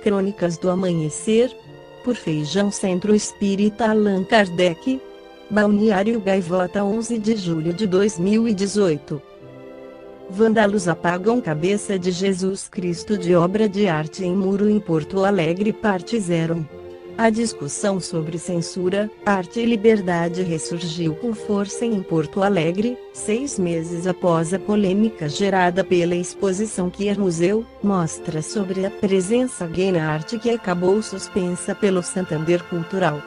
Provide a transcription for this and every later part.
Crônicas do Amanhecer, por Feijão Centro Espírita Allan Kardec, Balneário Gaivota, 11 de julho de 2018. Vândalos apagam cabeça de Jesus Cristo de obra de arte em muro em Porto Alegre, parte 01. A discussão sobre censura, arte e liberdade ressurgiu com força em Porto Alegre, 6 meses após a polêmica gerada pela exposição Queer Museu, mostra sobre a presença gay na arte que acabou suspensa pelo Santander Cultural.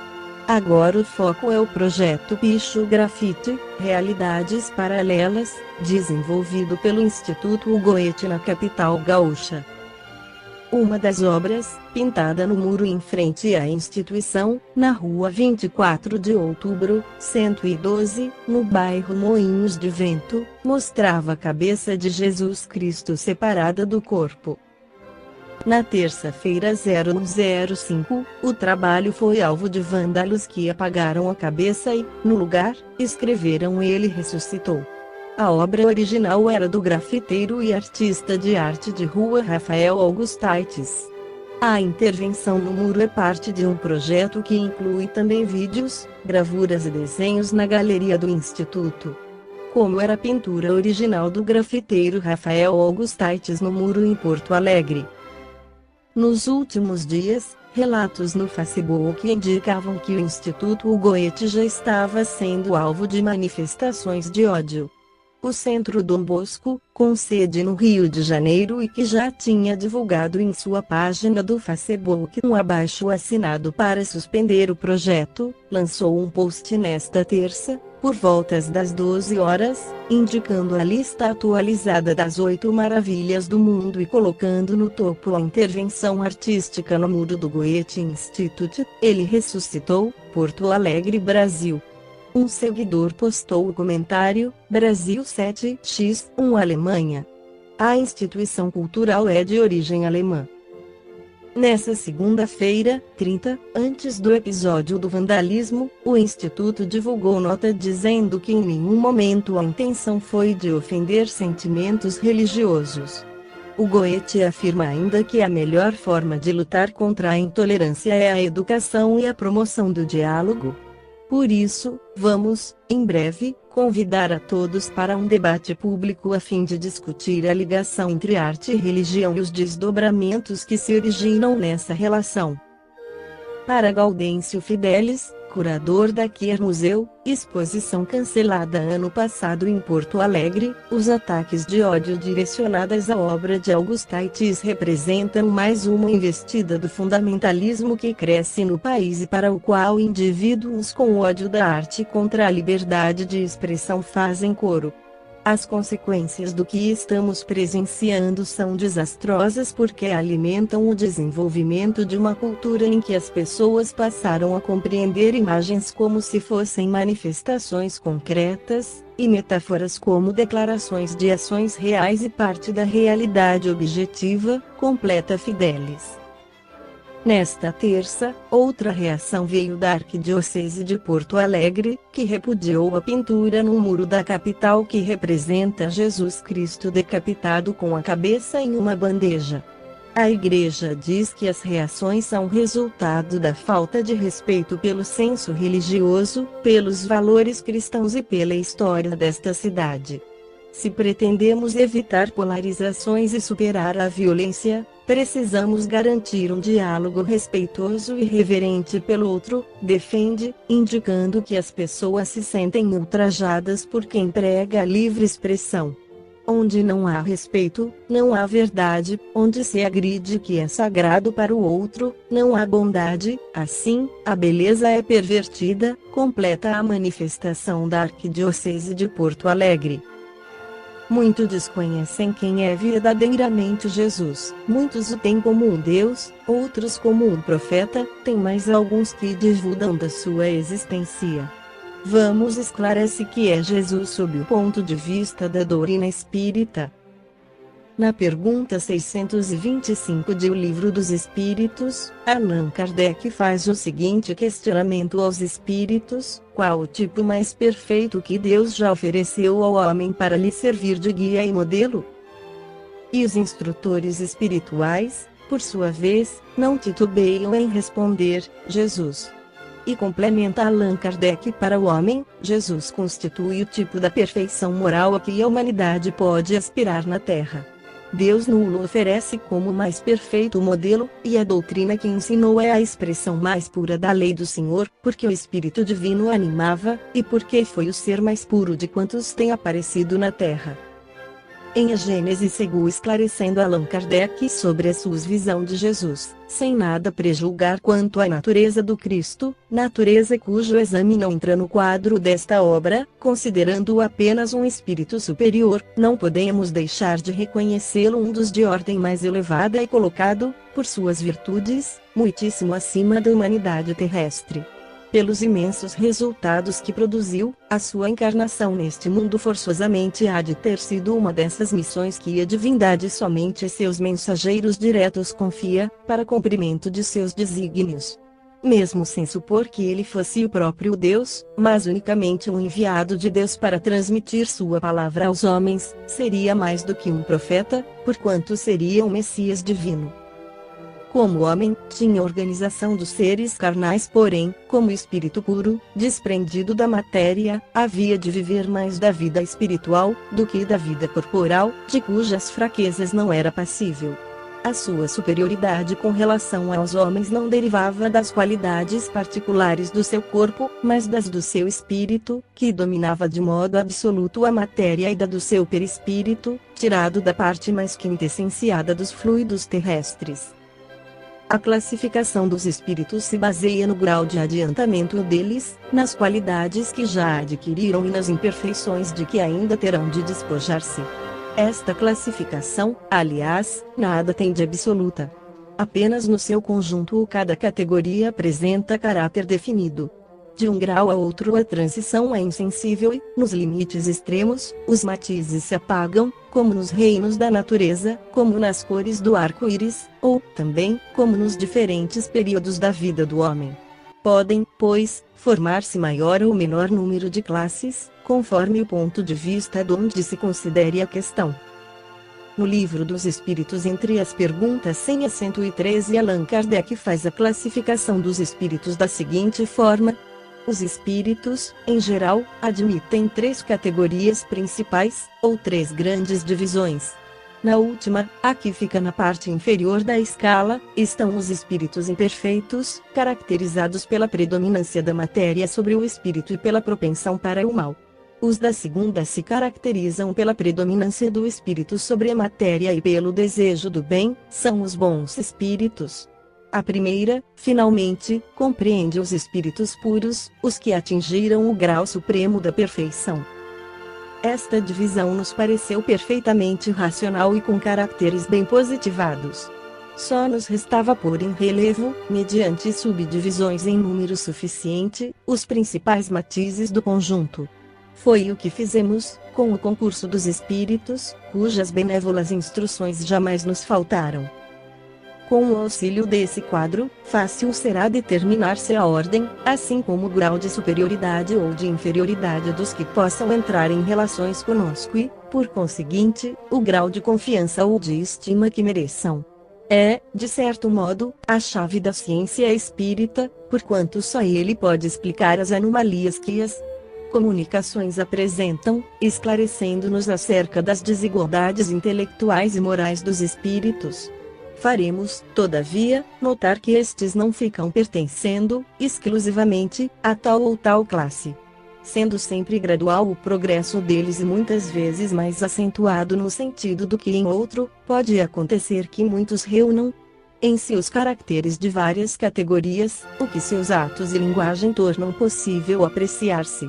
Agora o foco é o projeto Picho Grafite, Realidades Paralelas, desenvolvido pelo Instituto Goethe na capital gaúcha. Uma das obras, pintada no muro em frente à instituição, na rua 24 de outubro, 112, no bairro Moinhos de Vento, mostrava a cabeça de Jesus Cristo separada do corpo. Na terça-feira 0105, o trabalho foi alvo de vândalos que apagaram a cabeça e, no lugar, escreveram "Ele ressuscitou". A obra original era do grafiteiro e artista de arte de rua Rafael Augustaitis. A intervenção no muro é parte de um projeto que inclui também vídeos, gravuras e desenhos na galeria do Instituto. Como era a pintura original do grafiteiro Rafael Augustaitis no muro em Porto Alegre. Nos últimos dias, relatos no Facebook indicavam que o Instituto Goethe já estava sendo alvo de manifestações de ódio. O Centro Dom Bosco, com sede no Rio de Janeiro e que já tinha divulgado em sua página do Facebook um abaixo-assinado para suspender o projeto, lançou um post nesta terça, por voltas das 12 horas, indicando a lista atualizada das 8 maravilhas do mundo e colocando no topo a intervenção artística no muro do Goethe Institute, Ele ressuscitou, Porto Alegre, Brasil. Um seguidor postou o comentário, Brasil 7x1 Alemanha. A instituição cultural é de origem alemã. Nessa segunda-feira, 30, antes do episódio do vandalismo, o Instituto divulgou nota dizendo que em nenhum momento a intenção foi de ofender sentimentos religiosos. O Goethe afirma ainda que a melhor forma de lutar contra a intolerância é a educação e a promoção do diálogo. Por isso, vamos, em breve, convidar a todos para um debate público a fim de discutir a ligação entre arte e religião e os desdobramentos que se originam nessa relação. Para Gaudêncio Fidelis, curador da Queer Museu, exposição cancelada ano passado em Porto Alegre, os ataques de ódio direcionados à obra de Augustaitis representam mais uma investida do fundamentalismo que cresce no país e para o qual indivíduos com ódio da arte contra a liberdade de expressão fazem coro. As consequências do que estamos presenciando são desastrosas porque alimentam o desenvolvimento de uma cultura em que as pessoas passaram a compreender imagens como se fossem manifestações concretas, e metáforas como declarações de ações reais e parte da realidade objetiva, completa Fidelis. Nesta terça, outra reação veio da Arquidiocese de Porto Alegre, que repudiou a pintura no muro da capital que representa Jesus Cristo decapitado com a cabeça em uma bandeja. A Igreja diz que as reações são resultado da falta de respeito pelo senso religioso, pelos valores cristãos e pela história desta cidade. Se pretendemos evitar polarizações e superar a violência, precisamos garantir um diálogo respeitoso e reverente pelo outro, defende, indicando que as pessoas se sentem ultrajadas por quem prega a livre expressão. Onde não há respeito, não há verdade, onde se agride que é sagrado para o outro, não há bondade, assim, a beleza é pervertida, completa a manifestação da Arquidiocese de Porto Alegre. Muitos desconhecem quem é verdadeiramente Jesus. Muitos o têm como um Deus, outros como um profeta, tem mais alguns que divulgam da sua existência. Vamos esclarecer que é Jesus sob o ponto de vista da doutrina espírita. Na pergunta 625 de O Livro dos Espíritos, Allan Kardec faz o seguinte questionamento aos espíritos: qual o tipo mais perfeito que Deus já ofereceu ao homem para lhe servir de guia e modelo? E os instrutores espirituais, por sua vez, não titubeiam em responder: Jesus. E complementa Allan Kardec: para o homem, Jesus constitui o tipo da perfeição moral a que a humanidade pode aspirar na Terra. Deus nulo oferece como o mais perfeito modelo, e a doutrina que ensinou é a expressão mais pura da lei do Senhor, porque o Espírito Divino animava, e porque foi o ser mais puro de quantos tem aparecido na Terra. Em A Gênese seguiu esclarecendo Allan Kardec sobre a sua visão de Jesus, sem nada prejulgar quanto à natureza do Cristo, natureza cujo exame não entra no quadro desta obra, considerando-o apenas um espírito superior, não podemos deixar de reconhecê-lo um dos de ordem mais elevada e colocado, por suas virtudes, muitíssimo acima da humanidade terrestre. Pelos imensos resultados que produziu, a sua encarnação neste mundo forçosamente há de ter sido uma dessas missões que a divindade somente a seus mensageiros diretos confia, para cumprimento de seus desígnios. Mesmo sem supor que ele fosse o próprio Deus, mas unicamente um enviado de Deus para transmitir sua palavra aos homens, seria mais do que um profeta, porquanto seria um Messias divino. Como homem, tinha organização dos seres carnais, porém, como espírito puro, desprendido da matéria, havia de viver mais da vida espiritual, do que da vida corporal, de cujas fraquezas não era passível. A sua superioridade com relação aos homens não derivava das qualidades particulares do seu corpo, mas das do seu espírito, que dominava de modo absoluto a matéria, e da do seu perispírito, tirado da parte mais quintessenciada dos fluidos terrestres. A classificação dos espíritos se baseia no grau de adiantamento deles, nas qualidades que já adquiriram e nas imperfeições de que ainda terão de despojar-se. Esta classificação, aliás, nada tem de absoluta. Apenas no seu conjunto cada categoria apresenta caráter definido. De um grau a outro a transição é insensível e, nos limites extremos, os matizes se apagam, como nos reinos da natureza, como nas cores do arco-íris, ou, também, como nos diferentes períodos da vida do homem. Podem, pois, formar-se maior ou menor número de classes, conforme o ponto de vista de onde se considere a questão. No Livro dos Espíritos, entre as perguntas 100 a 113, Allan Kardec faz a classificação dos espíritos da seguinte forma: os espíritos, em geral, admitem três categorias principais, ou três grandes divisões. Na última, a que fica na parte inferior da escala, estão os espíritos imperfeitos, caracterizados pela predominância da matéria sobre o espírito e pela propensão para o mal. Os da segunda se caracterizam pela predominância do espírito sobre a matéria e pelo desejo do bem, são os bons espíritos. A primeira, finalmente, compreende os espíritos puros, os que atingiram o grau supremo da perfeição. Esta divisão nos pareceu perfeitamente racional e com caracteres bem positivados. Só nos restava pôr em relevo, mediante subdivisões em número suficiente, os principais matizes do conjunto. Foi o que fizemos, com o concurso dos espíritos, cujas benévolas instruções jamais nos faltaram. Com o auxílio desse quadro, fácil será determinar-se a ordem, assim como o grau de superioridade ou de inferioridade dos que possam entrar em relações conosco e, por conseguinte, o grau de confiança ou de estima que mereçam. É, de certo modo, a chave da ciência espírita, porquanto só ele pode explicar as anomalias que as comunicações apresentam, esclarecendo-nos acerca das desigualdades intelectuais e morais dos espíritos. Faremos, todavia, notar que estes não ficam pertencendo, exclusivamente, a tal ou tal classe. Sendo sempre gradual o progresso deles e muitas vezes mais acentuado no sentido do que em outro, pode acontecer que muitos reúnam em si os caracteres de várias categorias, o que seus atos e linguagem tornam possível apreciar-se.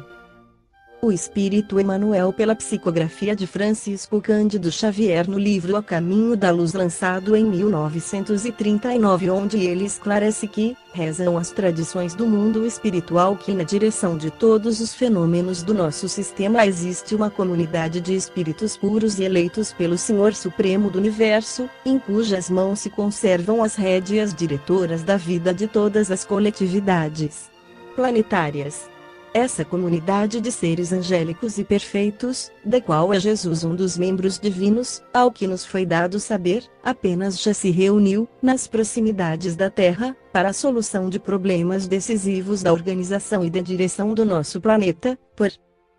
O Espírito Emmanuel, pela psicografia de Francisco Cândido Xavier no livro A Caminho da Luz, lançado em 1939, onde ele esclarece que, rezam as tradições do mundo espiritual, que na direção de todos os fenômenos do nosso sistema existe uma comunidade de espíritos puros e eleitos pelo Senhor Supremo do Universo, em cujas mãos se conservam as rédeas diretoras da vida de todas as coletividades planetárias. Essa comunidade de seres angélicos e perfeitos, da qual é Jesus um dos membros divinos, ao que nos foi dado saber, apenas já se reuniu, nas proximidades da Terra, para a solução de problemas decisivos da organização e da direção do nosso planeta, por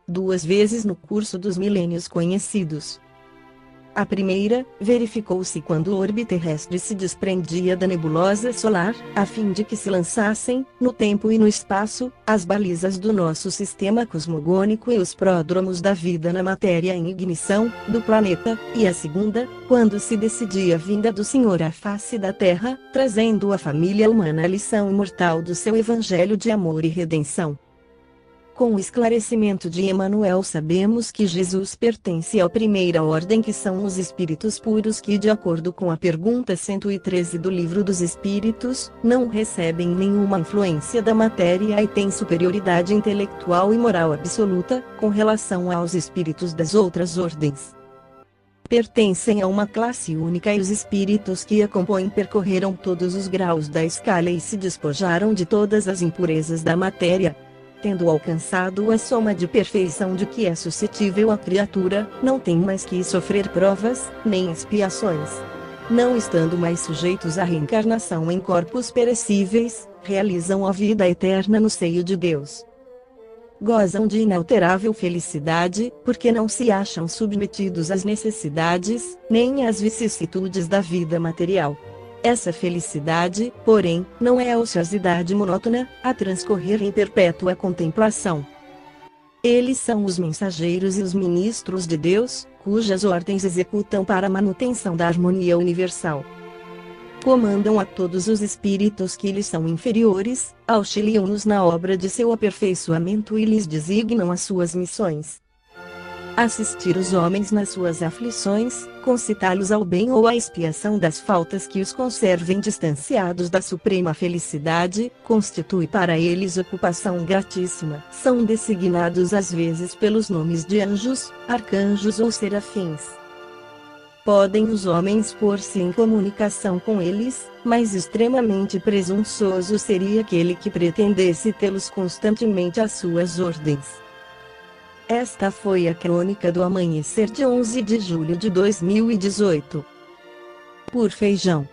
2 vezes no curso dos milênios conhecidos. A primeira, verificou-se quando o orbe terrestre se desprendia da nebulosa solar, a fim de que se lançassem, no tempo e no espaço, as balizas do nosso sistema cosmogônico e os pródromos da vida na matéria em ignição, do planeta, e a segunda, quando se decidia a vinda do Senhor à face da Terra, trazendo à família humana a lição imortal do seu evangelho de amor e redenção. Com o esclarecimento de Emmanuel sabemos que Jesus pertence à primeira ordem, que são os espíritos puros, que, de acordo com a pergunta 113 do Livro dos Espíritos, não recebem nenhuma influência da matéria e têm superioridade intelectual e moral absoluta, com relação aos espíritos das outras ordens. Pertencem a uma classe única, e os espíritos que a compõem percorreram todos os graus da escala e se despojaram de todas as impurezas da matéria. Tendo alcançado a soma de perfeição de que é suscetível a criatura, não tem mais que sofrer provas, nem expiações. Não estando mais sujeitos à reencarnação em corpos perecíveis, realizam a vida eterna no seio de Deus. Gozam de inalterável felicidade, porque não se acham submetidos às necessidades, nem às vicissitudes da vida material. Essa felicidade, porém, não é a ociosidade monótona, a transcorrer em perpétua contemplação. Eles são os mensageiros e os ministros de Deus, cujas ordens executam para a manutenção da harmonia universal. Comandam a todos os espíritos que lhes são inferiores, auxiliam-nos na obra de seu aperfeiçoamento e lhes designam as suas missões. Assistir os homens nas suas aflições, concitá-los ao bem ou à expiação das faltas que os conservem distanciados da suprema felicidade, constitui para eles ocupação gratíssima. São designados às vezes pelos nomes de anjos, arcanjos ou serafins. Podem os homens pôr-se em comunicação com eles, mas extremamente presunçoso seria aquele que pretendesse tê-los constantemente às suas ordens. Esta foi a crônica do amanhecer de 11 de julho de 2018. Por Feijão.